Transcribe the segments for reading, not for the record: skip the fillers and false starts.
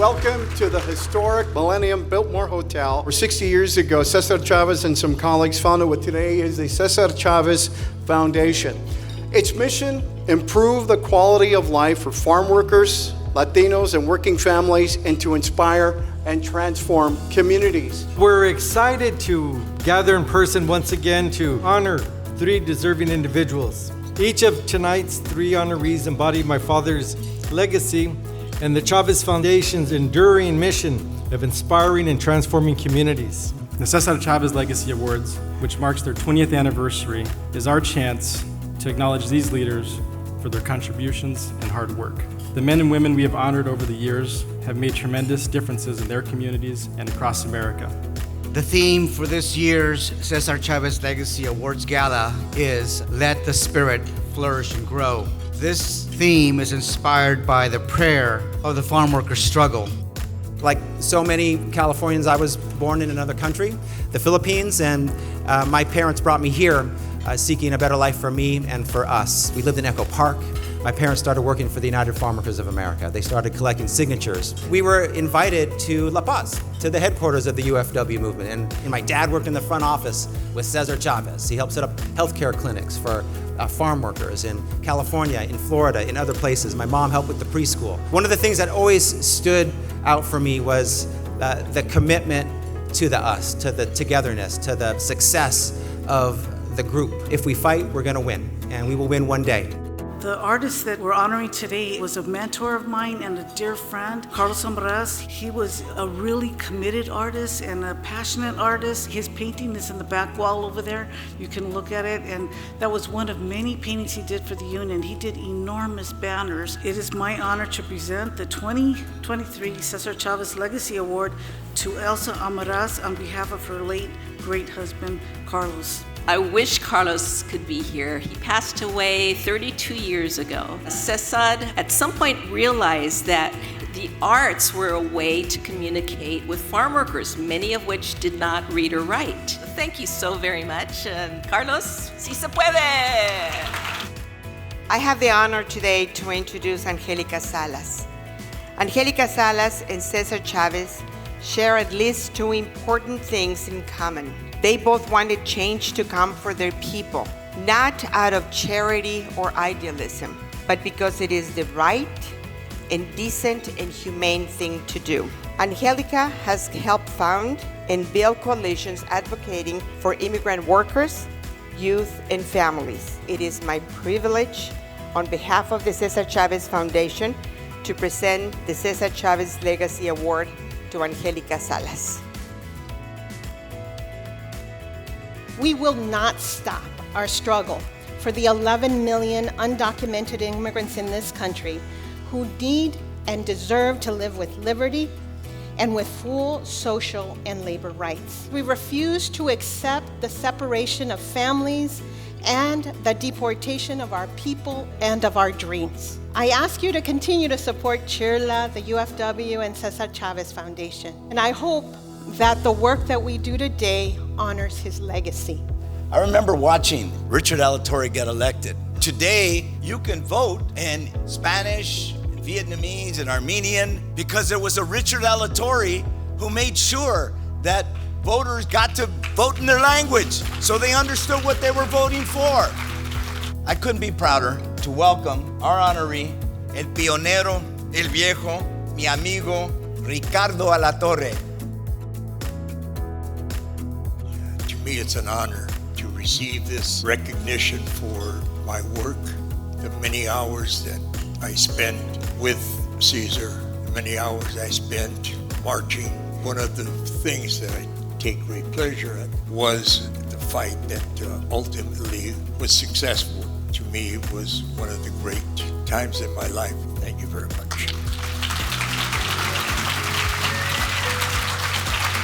Welcome to the historic Millennium Biltmore Hotel, where 60 years ago, Cesar Chavez and some colleagues founded what today is the Cesar Chavez Foundation. Its mission, improve the quality of life for farm workers, Latinos, and working families, and to inspire and transform communities. We're excited to gather in person once again to honor 3 deserving individuals. Each of tonight's 3 honorees embody my father's legacy and the Chavez Foundation's enduring mission of inspiring and transforming communities. The Cesar Chavez Legacy Awards, which marks their 20th anniversary, is our chance to acknowledge these leaders for their contributions and hard work. The men and women we have honored over the years have made tremendous differences in their communities and across America. The theme for this year's Cesar Chavez Legacy Awards Gala is Let the Spirit Flourish and Grow. This theme is inspired by the prayer of the farm worker struggle. Like so many Californians, I was born in another country, the Philippines, and my parents brought me here seeking a better life for me and for us. We lived in Echo Park. My parents started working for the United Farm Workers of America. They started collecting signatures. We were invited to La Paz, to the headquarters of the UFW movement. And my dad worked in the front office with Cesar Chavez. He helped set up healthcare clinics for farm workers in California, in Florida, in other places. My mom helped with the preschool. One of the things that always stood out for me was the commitment to the us, to the togetherness, to the success of the group. If we fight, we're gonna win, and we will win one day. The artist that we're honoring today was a mentor of mine and a dear friend, Carlos Almaraz. He was a really committed artist and a passionate artist. His painting is in the back wall over there. You can look at it, and that was one of many paintings he did for the union. He did enormous banners. It is my honor to present the 2023 Cesar Chavez Legacy Award to Elsa Almaraz on behalf of her late great husband, Carlos. I wish Carlos could be here. He passed away 32 years ago. Cesar at some point realized that the arts were a way to communicate with farm workers, many of which did not read or write. Thank you so very much. Carlos, si se puede! I have the honor today to introduce Angélica Salas. Angélica Salas and Cesar Chavez share at least 2 important things in common. They both wanted change to come for their people, not out of charity or idealism, but because it is the right and decent and humane thing to do. Angélica has helped found and build coalitions advocating for immigrant workers, youth, and families. It is my privilege, on behalf of the Cesar Chavez Foundation, to present the Cesar Chavez Legacy Award to Angélica Salas. We will not stop our struggle for the 11 million undocumented immigrants in this country who need and deserve to live with liberty and with full social and labor rights. We refuse to accept the separation of families and the deportation of our people and of our dreams. I ask you to continue to support Chirla, the UFW, and Cesar Chavez Foundation. And I hope that the work that we do today honors his legacy. I remember watching Richard Alatorre get elected. Today, you can vote in Spanish, Vietnamese, and Armenian because there was a Richard Alatorre who made sure that voters got to vote in their language so they understood what they were voting for. I couldn't be prouder to welcome our honoree, el pionero, el viejo, mi amigo, Ricardo Alatorre. To me, it's an honor to receive this recognition for my work, the many hours that I spent with Cesar, the many hours I spent marching. One of the things that I take great pleasure in was the fight that ultimately was successful. To me, it was one of the great times in my life. Thank you very much.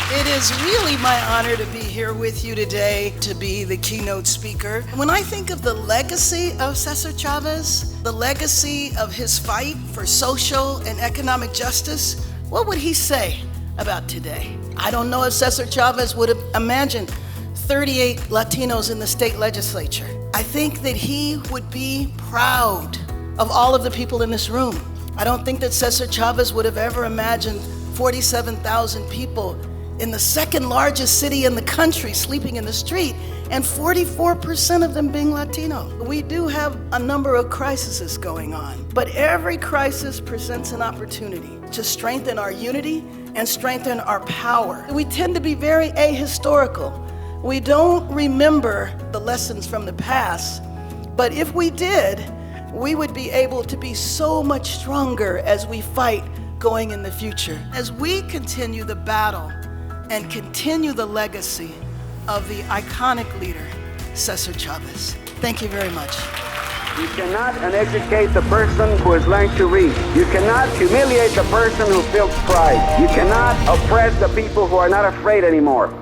It is really my honor to be here with you today to be the keynote speaker. When I think of the legacy of Cesar Chavez, the legacy of his fight for social and economic justice, what would he say about today? I don't know if Cesar Chavez would have imagined 38 Latinos in the state legislature. I think that he would be proud of all of the people in this room. I don't think that Cesar Chavez would have ever imagined 47,000 people in the second largest city in the country sleeping in the street, and 44% of them being Latino. We do have a number of crises going on, but every crisis presents an opportunity to strengthen our unity and strengthen our power. We tend to be very ahistorical. We don't remember the lessons from the past, but if we did, we would be able to be so much stronger as we fight going in the future. As we continue the battle and continue the legacy of the iconic leader, Cesar Chavez. Thank you very much. You cannot uneducate the person who has learned to read. You cannot humiliate the person who feels pride. You cannot oppress the people who are not afraid anymore.